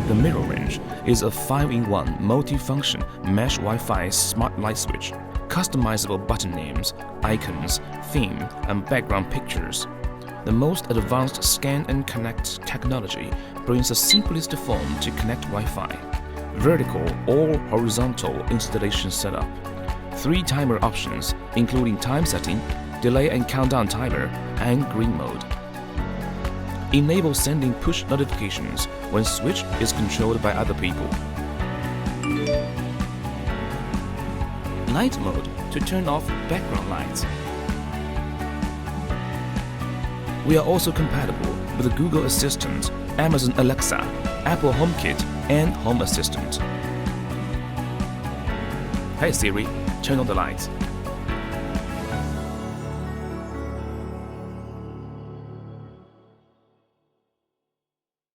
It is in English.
The mirror range is a 5-in-1 multi-function mesh Wi-Fi smart light switch, customizable button names, icons, theme, and background pictures. The most advanced scan and connect technology brings the simplest form to connect Wi-Fi, vertical or horizontal installation setup, 3 timer options including time setting, delay and countdown timer, and green mode. Enable sending push notifications when switch is controlled by other people. Night mode to turn off background lights. We are also compatible with Google Assistant, Amazon Alexa, Apple HomeKit, and Home Assistant. Hey Siri, turn on the lights.